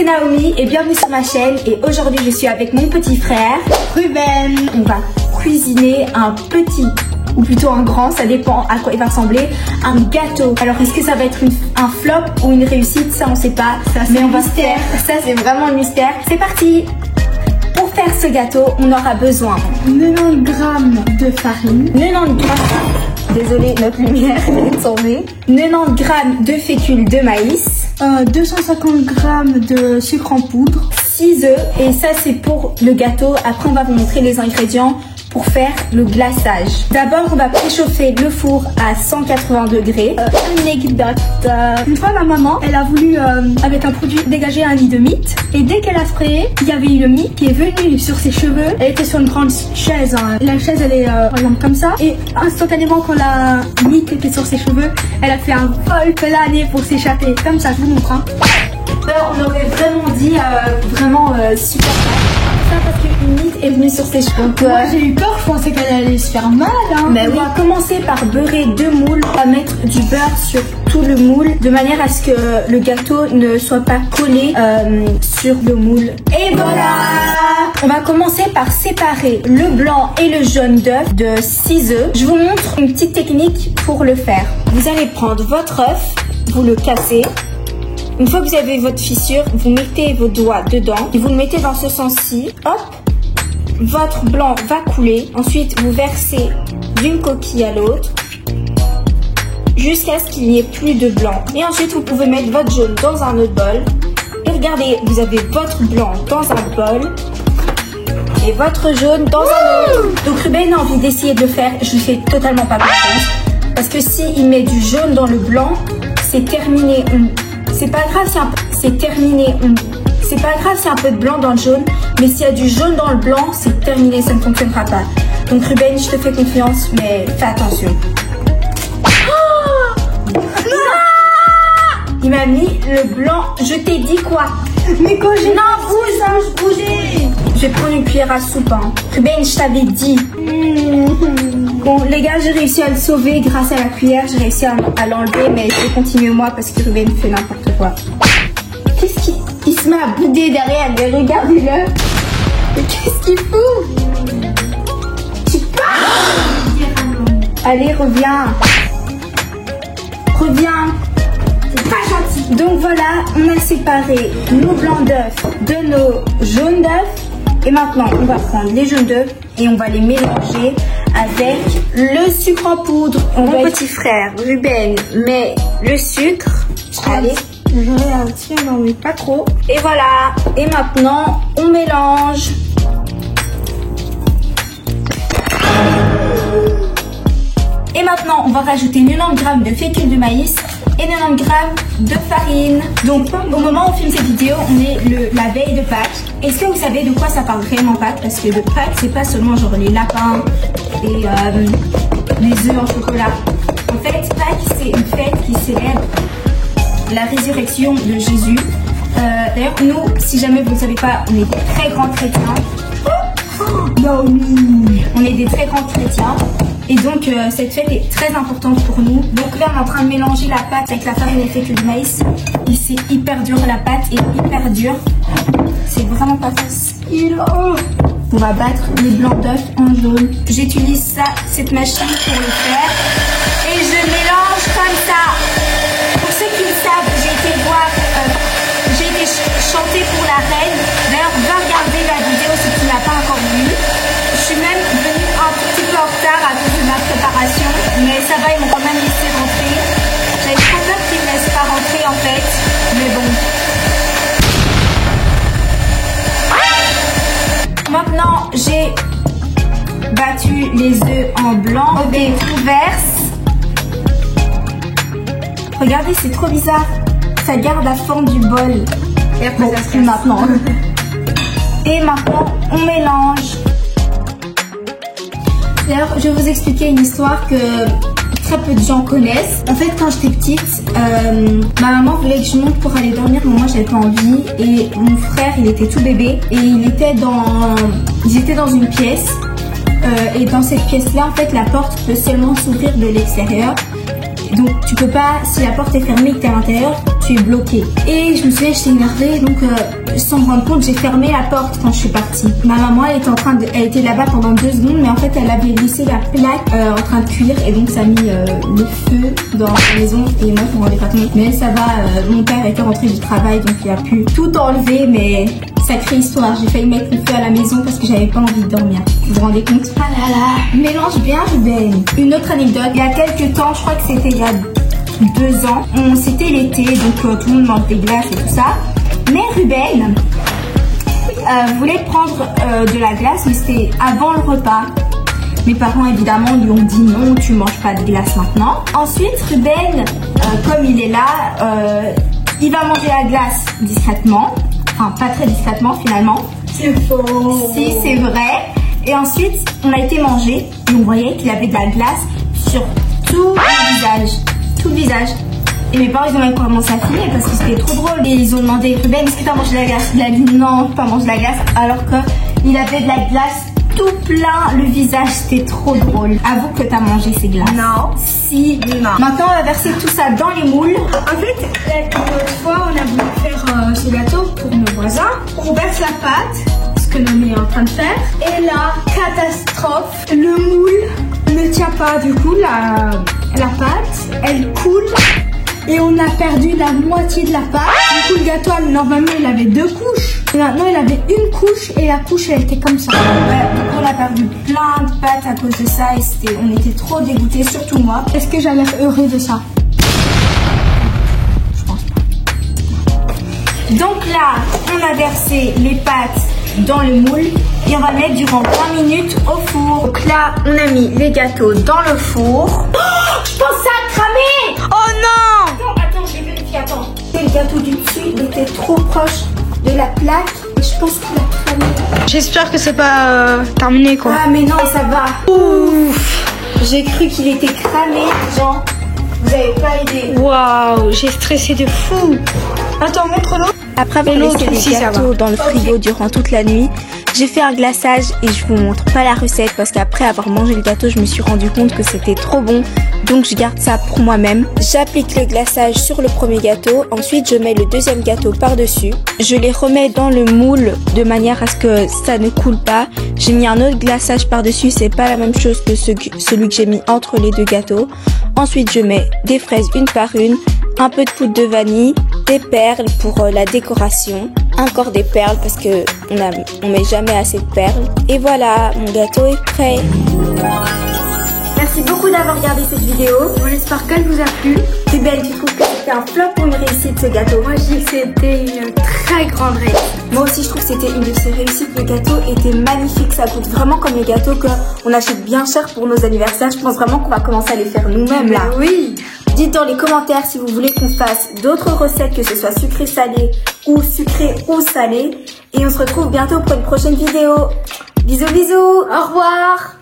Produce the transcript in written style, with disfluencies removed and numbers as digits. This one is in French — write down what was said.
c'est Naomi et bienvenue sur ma chaîne. Et aujourd'hui je suis avec mon petit frère Ruben. On va cuisiner un petit, ou plutôt un grand, ça dépend à quoi il va ressembler, un gâteau. Alors est-ce que ça va être un flop ou une réussite? Ça on sait pas, mais on va faire, ça c'est vraiment le mystère. C'est parti. Pour faire ce gâteau, on aura besoin 90 g de farine, 90 g, désolé notre lumière est tombée, 90 g de fécule de maïs, 250 g de sucre en poudre, 6 œufs, et ça c'est pour le gâteau. Après on va vous montrer les ingrédients pour faire le glaçage. D'abord on va préchauffer le four à 180 degrés. Une anecdote, une fois ma maman elle a voulu avec un produit dégager un lit de mythe, et dès qu'elle a sprayé, il y avait eu le mythe qui est venu sur ses cheveux. Elle était sur une grande chaise, hein. La chaise elle est par exemple comme ça, et instantanément quand la mythe était sur ses cheveux, elle a fait un vol plané pour s'échapper. Comme ça, je vous montre, hein. On aurait vraiment dit super ça parce qu'une mythe est venue sur ses cheveux. Moi j'ai eu peur, je pensais qu'elle allait se faire mal, hein. Mais on va commencer par beurrer 2 moules. On va mettre du beurre sur tout le moule de manière à ce que le gâteau ne soit pas collé sur le moule. Et voilà! On va commencer par séparer le blanc et le jaune d'œuf de 6 œufs. Je vous montre une petite technique pour le faire. Vous allez prendre votre œuf, vous le cassez. Une fois que vous avez votre fissure, vous mettez vos doigts dedans et vous le mettez dans ce sens-ci. Hop, votre blanc va couler. Ensuite, vous versez d'une coquille à l'autre jusqu'à ce qu'il n'y ait plus de blanc. Et ensuite, vous pouvez mettre votre jaune dans un autre bol. Et regardez, vous avez votre blanc dans un bol et votre jaune dans un autre. Donc Ruben a envie d'essayer de le faire. Je lui fais totalement pas confiance parce que s'il met du jaune dans le blanc, c'est terminé. C'est pas grave, c'est terminé. C'est pas grave s'il y a un peu de blanc dans le jaune, mais s'il y a du jaune dans le blanc, c'est terminé, ça ne fonctionnera pas. Donc Ruben, je te fais confiance, mais fais attention. Oh il m'a mis le blanc. Je t'ai dit quoi? Mais quand j'ai... Non, bouge, hein, je bougeais. Je vais prendre une cuillère à soupe, hein. Ruben, je t'avais dit. Bon, les gars, j'ai réussi à le sauver grâce à la cuillère. J'ai réussi à l'enlever, mais je vais continuer moi parce que Ruben fait n'importe quoi. Qu'est-ce qu'il se met à bouder derrière? Mais regardez-le. Mais qu'est-ce qu'il fout? Tu pars? Allez, reviens. Reviens. C'est pas gentil. Donc voilà, on a séparé nos blancs d'œufs de nos jaunes d'œufs. Et maintenant, on va prendre les jaunes d'œufs et on va les mélanger avec le sucre en poudre. Mon petit frère Ruben met le sucre. Allez, j'aurais un petit, non mais pas trop. et voilà. Et maintenant, on mélange. Et maintenant, on va rajouter 90 g de fécule de maïs et 90 g de farine. Donc, au moment où on filme cette vidéo, on est la veille de Pâques. Est-ce que vous savez de quoi ça parle réellement Pâques? Parce que de Pâques, c'est pas seulement genre les lapins et les œufs en chocolat. En fait, Pâques, c'est une fête qui célèbre la résurrection de Jésus. D'ailleurs, nous, si jamais vous ne savez pas, on est des très grands chrétiens. On est des très grands chrétiens. Et donc cette fête est très importante pour nous. Donc là on est en train de mélanger la pâte avec la farine et le fécule de maïs. Et c'est hyper dur, la pâte est hyper dure. C'est vraiment pas facile. On va battre les blancs d'œufs en jaune. J'utilise cette machine pour le faire. Et je mélange comme ça. Pour ceux qui le savent, j'ai été chanter pour la reine. D'ailleurs, va regarder la vidéo si tu ne l'as pas encore vue. Je suis même venue un petit peu en retard à cause de ma préparation, mais ça va, ils m'ont quand même laissé rentrer. J'avais trop peur qu'ils ne me laissent pas rentrer en fait, mais bon. Maintenant, j'ai battu les œufs en blanc. Ok, on verse. Regardez, c'est trop bizarre. Ça garde la forme du bol. Et après, ça se fait maintenant. Et maintenant, on mélange. D'ailleurs, je vais vous expliquer une histoire que très peu de gens connaissent. En fait, quand j'étais petite, ma maman voulait que je monte pour aller dormir, mais moi j'avais pas envie. Et mon frère, il était tout bébé et ils étaient dans une pièce. Et dans cette pièce-là, en fait, la porte peut seulement s'ouvrir de l'extérieur. Donc tu peux pas, si la porte est fermée et que t'es à l'intérieur, tu es bloqué. Et je me souviens, j'étais énervée, donc sans me rendre compte, j'ai fermé la porte quand je suis partie. Ma maman, elle était là-bas pendant 2 secondes, mais en fait, elle avait laissé la plaque en train de cuire, et donc ça a mis le feu dans la maison, et moi, je me rendais pas compte. Mais ça va, mon père était rentré du travail, donc il a pu tout enlever, mais sacrée histoire. J'ai failli mettre le feu à la maison parce que j'avais pas envie de dormir. Vous vous rendez compte? Ah là là, mélange bien, Ruben. Une autre anecdote, il y a quelques temps, je crois que c'était il y a 2 ans, c'était l'été, donc tout le monde mange des glaces et tout ça. Mais Ruben voulait prendre de la glace, mais c'était avant le repas. Mes parents évidemment lui ont dit non, tu manges pas de glace maintenant. Ensuite Ruben, comme il est là, il va manger la glace discrètement. Enfin pas très discrètement finalement. C'est faux. Si, c'est vrai. Et ensuite on a été manger et on voyait qu'il avait de la glace sur tout le visage. Tout le visage. Et mes parents ils ont même commencé à filmer parce que c'était trop drôle. Et ils ont demandé Ruben, est-ce que t'as mangé de la glace? Il a dit non, pas mangé de la glace. Alors qu'il avait de la glace tout plein le visage, c'était trop drôle. Avoue que t'as mangé ces glaces. Non. Si. Non. Maintenant on va verser tout ça dans les moules. En fait, l'autre fois, on a voulu faire ce gâteau pour nos voisins. On verse la pâte, ce que Noémie est en train de faire. Et là, catastrophe, le moule ne tient pas. Du coup, la pâte, elle coule. Et on a perdu la moitié de la pâte. Du coup, le gâteau, normalement, il avait 2 couches. Et maintenant, il avait une couche et la couche, elle était comme ça. Ouais, donc on a perdu plein de pâtes à cause de ça et on était trop dégoûtés, surtout moi. Est-ce que j'allais être heureux de ça? Je pense pas. Donc là, on a versé les pâtes dans le moule et on va le mettre durant 20 minutes au four. Donc là, on a mis les gâteaux dans le four. Oh, je pense que ça a cramé! Oh non! Attends, je vais vérifier, attends. Le gâteau du dessus, il était trop proche de la plaque et je pense qu'il a cramé. J'espère que c'est pas terminé quoi. Ah mais non, ça va. Ouf! J'ai cru qu'il était cramé, genre, vous avez pas idée. Waouh, j'ai stressé de fou. Attends, montre-le. Après avoir laissé les gâteaux dans le frigo durant toute la nuit, j'ai fait un glaçage et je vous montre pas la recette parce qu'après avoir mangé le gâteau, je me suis rendu compte que c'était trop bon. Donc je garde ça pour moi-même. J'applique le glaçage sur le premier gâteau, ensuite je mets le deuxième gâteau par-dessus. Je les remets dans le moule de manière à ce que ça ne coule pas. J'ai mis un autre glaçage par-dessus, c'est pas la même chose que celui que j'ai mis entre les 2 gâteaux. Ensuite je mets des fraises une par une, un peu de poudre de vanille, des perles pour la décoration, encore des perles parce que on met jamais assez de perles. Et voilà, mon gâteau est prêt. Merci beaucoup d'avoir regardé cette vidéo. J'espère qu'elle vous a plu. Ruben, tu trouves que c'était un flop ou une réussite ce gâteau? Moi je dis que c'était une très grande réussite. Moi aussi je trouve que c'était une de ces réussites. Le gâteau était magnifique, ça coûte vraiment comme les gâteaux qu'on achète bien cher pour nos anniversaires. Je pense vraiment qu'on va commencer à les faire nous-mêmes là. Oui. Dites dans les commentaires si vous voulez qu'on fasse d'autres recettes, que ce soit sucré-salé ou sucré ou salé. Et on se retrouve bientôt pour une prochaine vidéo. Bisous bisous. Au revoir.